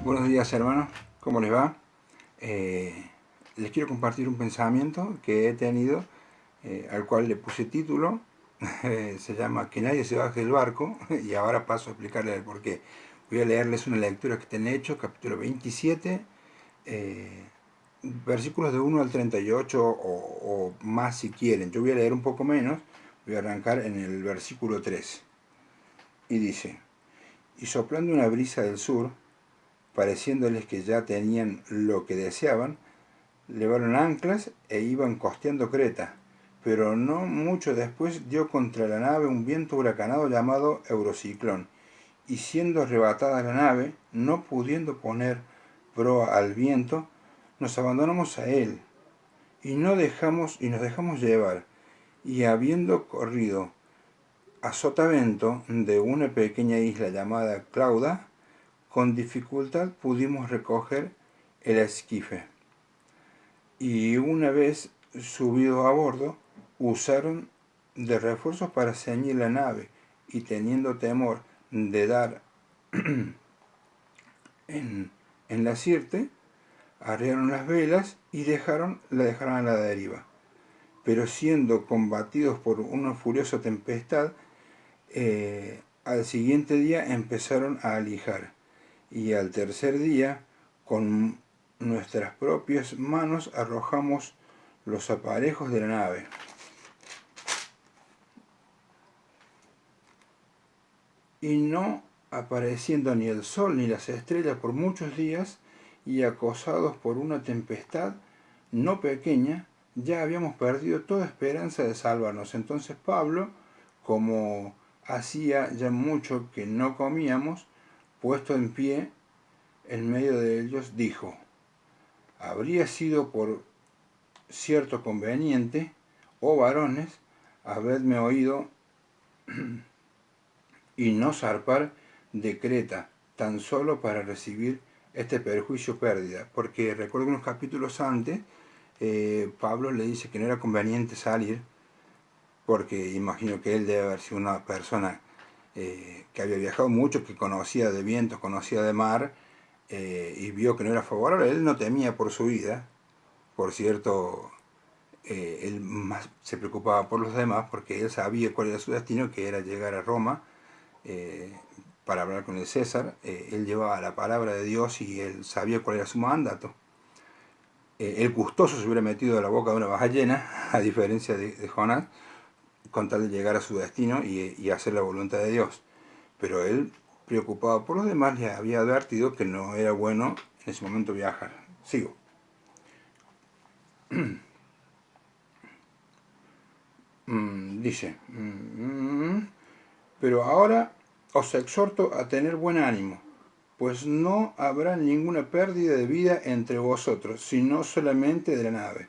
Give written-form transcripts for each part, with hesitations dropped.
Buenos días, hermanos, ¿cómo les va? Les quiero compartir un pensamiento que he tenido, al cual le puse título. Se llama Que nadie se baje del barco, y ahora paso a explicarles el porqué. Voy a leerles una lectura que está en Hechos, capítulo 27, versículos de 1 al 38 o más si quieren. Yo voy a leer un poco menos, voy a arrancar en el versículo 3. Y dice: Y soplando una brisa del sur, pareciéndoles que ya tenían lo que deseaban, levaron anclas e iban costeando Creta, pero no mucho después dio contra la nave un viento huracanado llamado Eurociclón, y siendo arrebatada la nave, no pudiendo poner proa al viento, nos abandonamos a él, y nos dejamos llevar, y habiendo corrido a sotavento de una pequeña isla llamada Clauda, con dificultad pudimos recoger el esquife, y una vez subido a bordo, usaron de refuerzos para ceñir la nave, y teniendo temor de dar en la sirte, arriaron las velas y la dejaron a la deriva. Pero siendo combatidos por una furiosa tempestad, al siguiente día empezaron a alijar, y al tercer día, con nuestras propias manos arrojamos los aparejos de la nave. Y no apareciendo ni el sol ni las estrellas por muchos días, y acosados por una tempestad no pequeña, ya habíamos perdido toda esperanza de salvarnos. Entonces Pablo, como hacía ya mucho que no comíamos, puesto en pie en medio de ellos, dijo: habría sido por cierto conveniente, oh varones, habedme oído y no zarpar de Creta, tan solo para recibir este perjuicio pérdida. Porque recuerdo unos capítulos antes, Pablo le dice que no era conveniente salir, porque imagino que él debe haber sido una persona que había viajado mucho, que conocía de vientos, conocía de mar, y vio que no era favorable. Él no temía por su vida. Por cierto, él más se preocupaba por los demás, porque él sabía cuál era su destino, que era llegar a Roma, eh, para hablar con el César. Él llevaba la palabra de Dios y él sabía cuál era su mandato. El gustoso se hubiera metido a la boca de una ballena, a diferencia de Jonás, con tal de llegar a su destino y hacer la voluntad de Dios. Pero él, preocupado por los demás, le había advertido que no era bueno en ese momento viajar. Sigo. Dice: pero ahora os exhorto a tener buen ánimo, pues no habrá ninguna pérdida de vida entre vosotros, sino solamente de la nave.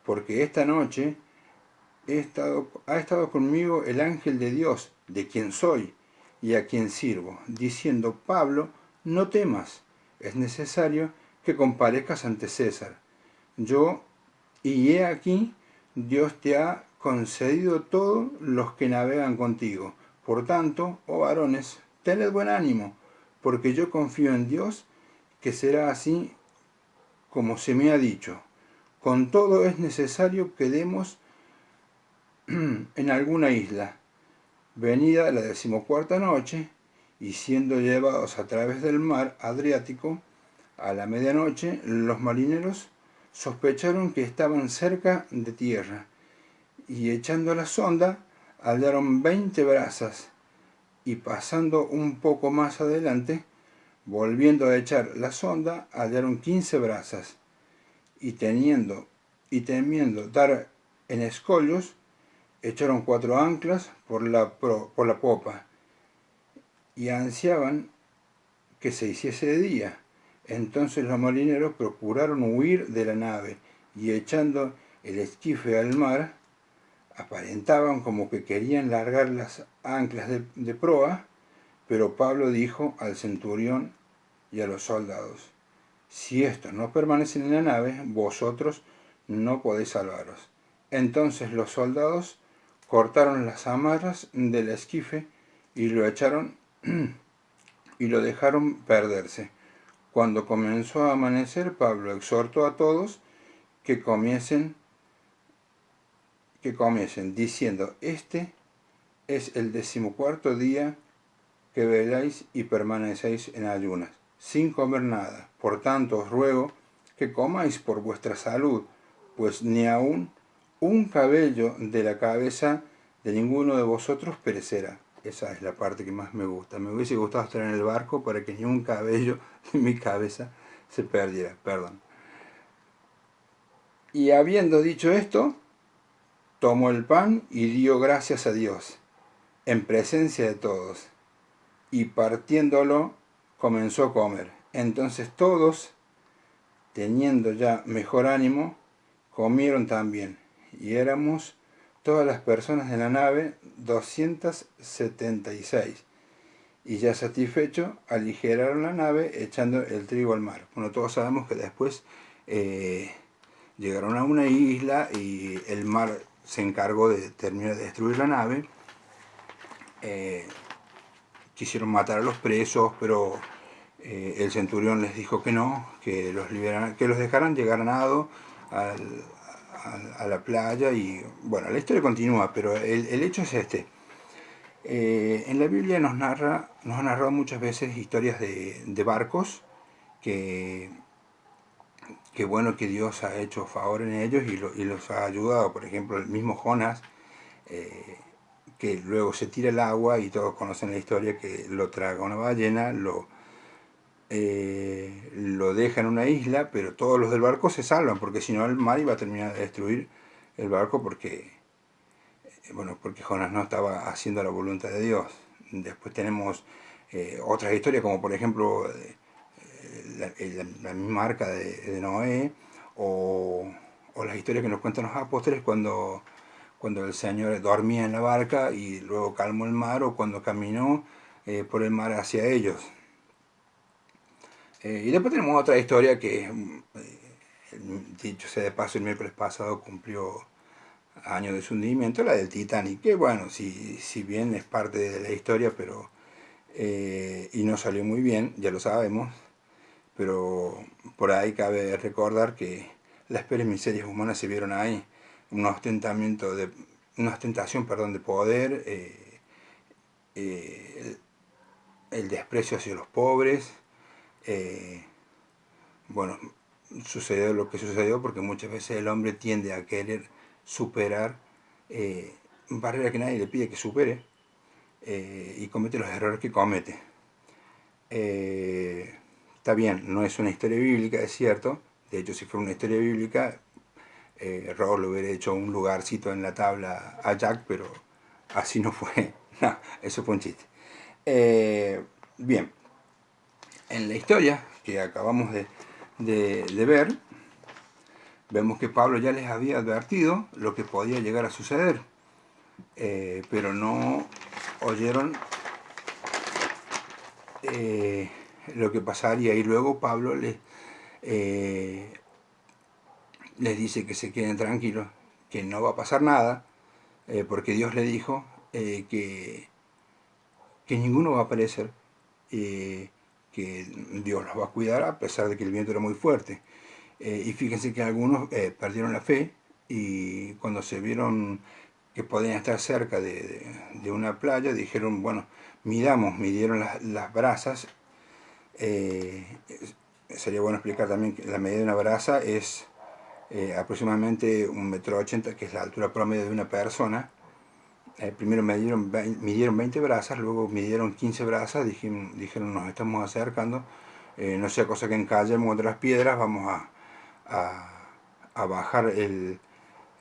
Porque esta noche ha estado conmigo el ángel de Dios, de quien soy y a quien sirvo, diciendo: Pablo, no temas, es necesario que comparezcas ante César. Y he aquí, Dios te ha concedido todos los que navegan contigo. Por tanto, oh varones, tened buen ánimo, porque yo confío en Dios, que será así como se me ha dicho. Con todo es necesario que demos en alguna isla. Venida la 14ª noche, y siendo llevados a través del mar Adriático, a la medianoche los marineros sospecharon que estaban cerca de tierra, y echando la sonda hallaron 20 brazas, y pasando un poco más adelante, volviendo a echar la sonda, hallaron 15 brazas, y temiendo dar en escollos, echaron 4 anclas por la popa, y ansiaban que se hiciese de día. Entonces los marineros procuraron huir de la nave, y echando el esquife al mar, aparentaban como que querían largar las anclas de proa. Pero Pablo dijo al centurión y a los soldados: si estos no permanecen en la nave, vosotros no podéis salvaros. Entonces los soldados cortaron las amarras del esquife y lo echaron y lo dejaron perderse. Cuando comenzó a amanecer, Pablo exhortó a todos que comiesen, diciendo: este es el 14º día que veláis y permanecéis en ayunas, sin comer nada. Por tanto os ruego que comáis por vuestra salud, pues ni aun un cabello de la cabeza de ninguno de vosotros perecerá. Esa es la parte que más me gusta. Me hubiese gustado estar en el barco para que ni un cabello de mi cabeza se perdiera. Perdón. Y habiendo dicho esto, tomó el pan y dio gracias a Dios, en presencia de todos, y partiéndolo, comenzó a comer. Entonces todos, teniendo ya mejor ánimo, comieron también, y éramos todas las personas de la nave 276, y ya satisfecho, aligeraron la nave echando el trigo al mar. Bueno, todos sabemos que después llegaron a una isla y el mar se encargó de terminar de destruir la nave. Quisieron matar a los presos, pero el centurión les dijo que no, que los dejaran llegar nado a la playa. Y bueno, la historia continúa, pero el hecho es este. En la Biblia nos ha narrado muchas veces historias de barcos que bueno, que Dios ha hecho favor en ellos y los ha ayudado. Por ejemplo, el mismo Jonás, que luego se tira al agua, y todos conocen la historia, que lo traga una ballena, lo deja en una isla, pero todos los del barco se salvan, porque si no el mar iba a terminar de destruir el barco, porque Jonás no estaba haciendo la voluntad de Dios. Después tenemos otras historias, como por ejemplo la misma arca de Noé, o las historias que nos cuentan los apóstoles cuando el Señor dormía en la barca y luego calmó el mar, o cuando caminó por el mar hacia ellos. Y después tenemos otra historia que, dicho sea de paso, el miércoles pasado cumplió años de su hundimiento, la del Titanic, que bueno, si bien es parte de la historia, pero y no salió muy bien, ya lo sabemos, pero por ahí cabe recordar que las peores miserias humanas se vieron ahí, una ostentación de poder, el desprecio hacia los pobres. Bueno, sucedió lo que sucedió porque muchas veces el hombre tiende a querer superar barreras que nadie le pide que supere, y comete los errores que comete. Está bien, no es una historia bíblica, es cierto. De hecho, si fuera una historia bíblica, Ross le hubiera hecho un lugarcito en la tabla a Jack, pero así no fue. No, eso fue un chiste. Bien, en la historia que acabamos de ver, vemos que Pablo ya les había advertido lo que podía llegar a suceder, pero no oyeron lo que pasaría. Y luego Pablo les dice que se queden tranquilos, que no va a pasar nada, porque Dios le dijo que ninguno va a perecer, que Dios los va a cuidar a pesar de que el viento era muy fuerte. Y fíjense que algunos perdieron la fe, y cuando se vieron que podían estar cerca de una playa, dijeron, bueno, midieron las brasas. Sería bueno explicar también que la medida de una brasa es aproximadamente 1,80 m, que es la altura promedio de una persona. Primero midieron 20 brasas, luego midieron 15 brasas, dijeron nos estamos acercando, no sea cosa que encallemos otras piedras, vamos a bajar el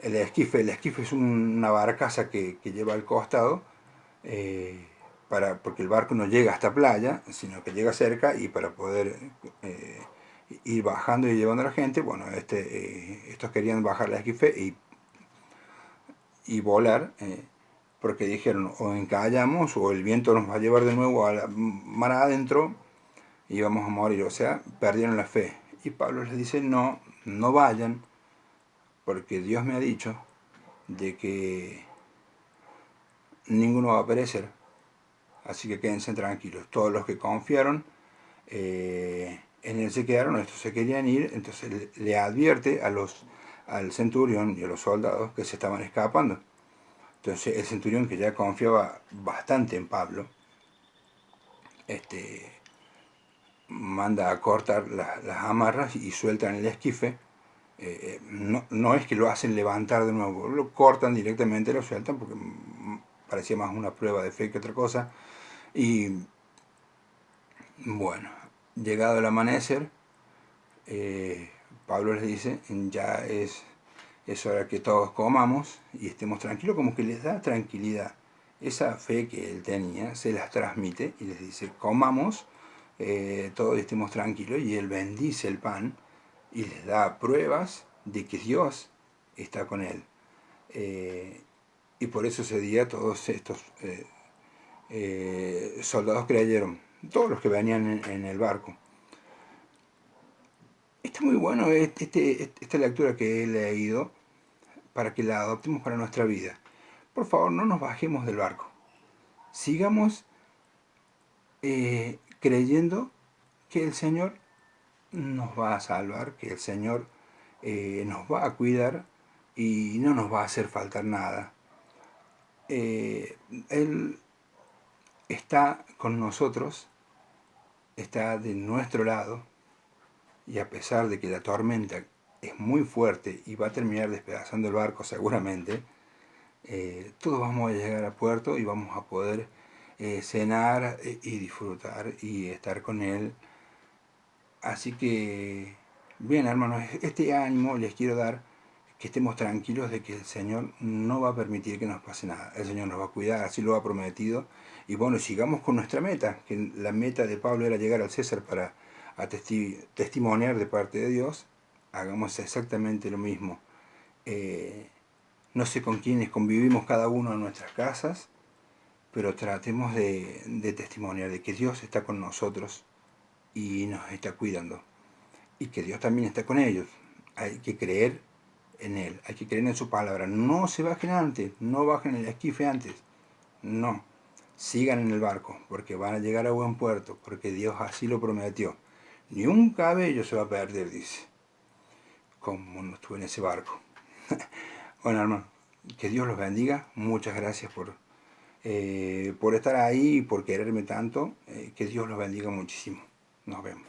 esquife. El esquife es una barcaza que lleva al costado, porque el barco no llega hasta playa, sino que llega cerca, y para poder ir bajando y llevando a la gente, bueno, estos querían bajar el esquife y volar, porque dijeron, o encallamos o el viento nos va a llevar de nuevo a la mar adentro y vamos a morir. O sea, perdieron la fe. Y Pablo les dice, no vayan, porque Dios me ha dicho de que ninguno va a perecer, así que quédense tranquilos. Todos los que confiaron En él se quedaron, estos se querían ir, entonces le advierte al centurión y a los soldados que se estaban escapando. Entonces el centurión, que ya confiaba bastante en Pablo, manda a cortar las amarras y sueltan el esquife. No es que lo hacen levantar de nuevo, lo cortan directamente, lo sueltan, porque parecía más una prueba de fe que otra cosa. Y bueno, llegado el amanecer, Pablo les dice, ya es hora que todos comamos y estemos tranquilos, como que les da tranquilidad. Esa fe que él tenía se las transmite y les dice, comamos todos y estemos tranquilos, y él bendice el pan y les da pruebas de que Dios está con él. Y por eso ese día todos estos soldados creyeron, todos los que venían en el barco. Está muy bueno esta lectura que he leído, para que la adoptemos para nuestra vida. Por favor, no nos bajemos del barco. Sigamos creyendo que el Señor nos va a salvar, que el Señor nos va a cuidar y no nos va a hacer faltar nada. Él está con nosotros, está de nuestro lado, y a pesar de que la tormenta es muy fuerte y va a terminar despedazando el barco seguramente, todos vamos a llegar a puerto y vamos a poder cenar y disfrutar y estar con Él. Así que, bien, hermanos, este ánimo les quiero dar, que estemos tranquilos de que el Señor no va a permitir que nos pase nada. El Señor nos va a cuidar, así lo ha prometido. Y bueno, sigamos con nuestra meta, que la meta de Pablo era llegar al César para testimoniar de parte de Dios. Hagamos exactamente lo mismo. No sé con quiénes convivimos cada uno en nuestras casas, pero tratemos de testimoniar de que Dios está con nosotros y nos está cuidando. Y que Dios también está con ellos. Hay que creer en Él, hay que creer en su palabra. No se bajen antes, no bajen el esquife antes. No, sigan en el barco, porque van a llegar a buen puerto, porque Dios así lo prometió. Ni un cabello se va a perder, dice, como no estuve en ese barco. Bueno, hermano, que Dios los bendiga. Muchas gracias por estar ahí y por quererme tanto. Que Dios los bendiga muchísimo. Nos vemos.